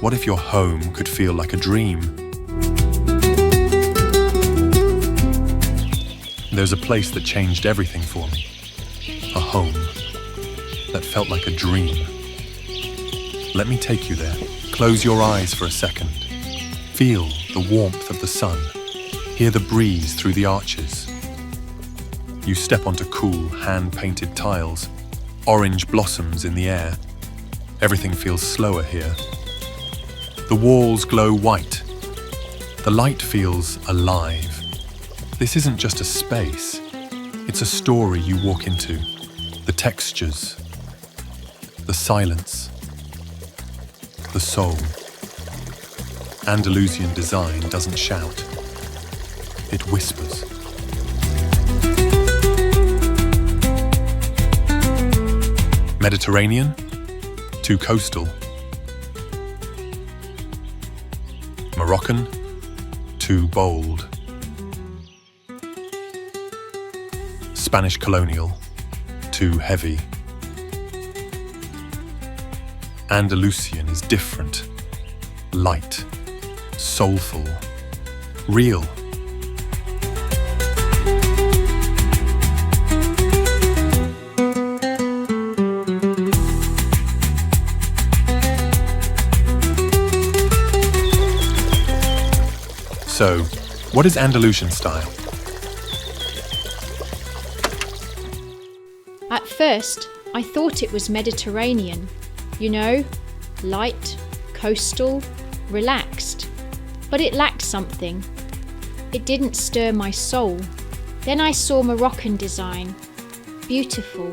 What if your home could feel like a dream? There's a place that changed everything for me. A home that felt like a dream. Let me take you there. Close your eyes for a second. Feel the warmth of the sun. Hear the breeze through the arches. You step onto cool, hand-painted tiles. Orange blossoms in the air. Everything feels slower here. The walls glow white. The light feels alive. This isn't just a space. It's a story you walk into. The textures, the silence, the soul. Andalusian design doesn't shout. It whispers. Mediterranean? Too coastal. Moroccan? Too bold. Spanish colonial? Too heavy. Andalusian is different. Light. Soulful. Real. So, what is Andalusian style? At first, I thought it was Mediterranean. You know, light, coastal, relaxed. But it lacked something. It didn't stir my soul. Then I saw Moroccan design. Beautiful,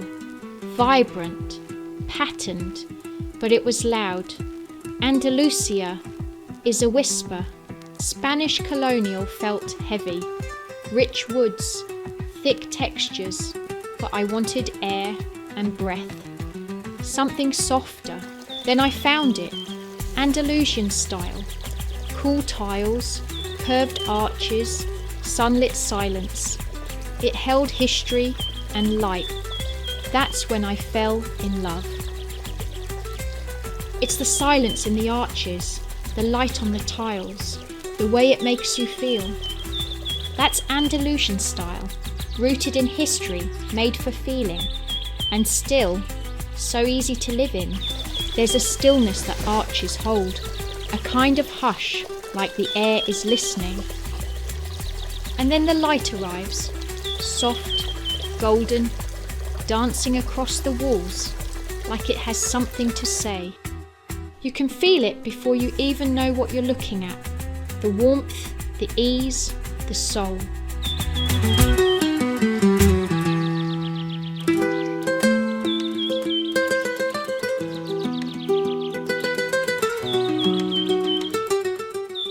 vibrant, patterned, but it was loud. Andalusia is a whisper. Spanish colonial felt heavy. Rich woods, thick textures, but I wanted air and breath. Something softer. Then I found it. Andalusian style. Cool tiles, curved arches, sunlit silence. It held history and light. That's when I fell in love. It's the silence in the arches, the light on the tiles, the way it makes you feel. That's Andalusian style, rooted in history, made for feeling, and still so easy to live in. There's a stillness that arches hold, a kind of hush, like the air is listening. And then the light arrives, soft, golden, dancing across the walls, like it has something to say. You can feel it before you even know what you're looking at. The warmth, the ease, the soul.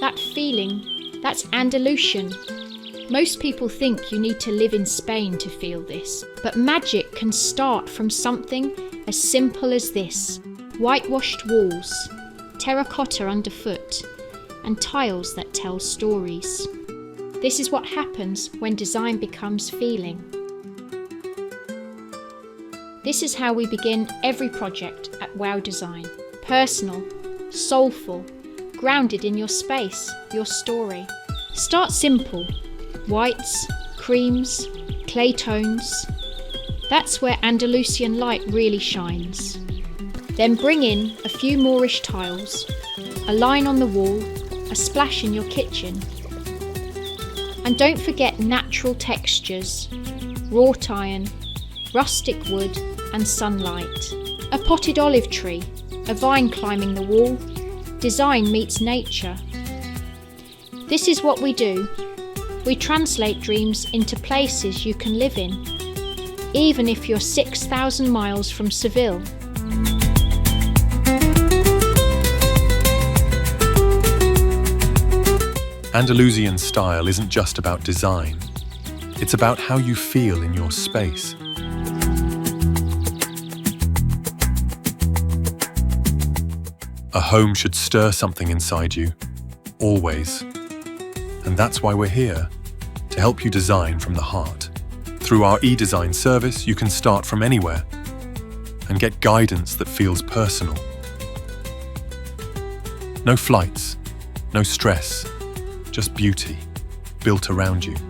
That feeling, that's Andalusian. Most people think you need to live in Spain to feel this, but magic can start from something as simple as this. Whitewashed walls, terracotta underfoot, and tiles that tell stories. This is what happens when design becomes feeling. This is how we begin every project at WOWEDESIGN. Personal, soulful, grounded in your space, your story. Start simple. Whites, creams, clay tones. That's where Andalusian light really shines. Then bring in a few Moorish tiles, a line on the wall, a splash in your kitchen. And don't forget natural textures, wrought iron, rustic wood and sunlight. A potted olive tree, a vine climbing the wall. Design meets nature. This is what we do. We translate dreams into places you can live in, even if you're 6,000 miles from Seville. Andalusian style isn't just about design. It's about how you feel in your space. A home should stir something inside you, always. And that's why we're here, to help you design from the heart. Through our e-design service, you can start from anywhere and get guidance that feels personal. No flights, no stress, just beauty built around you.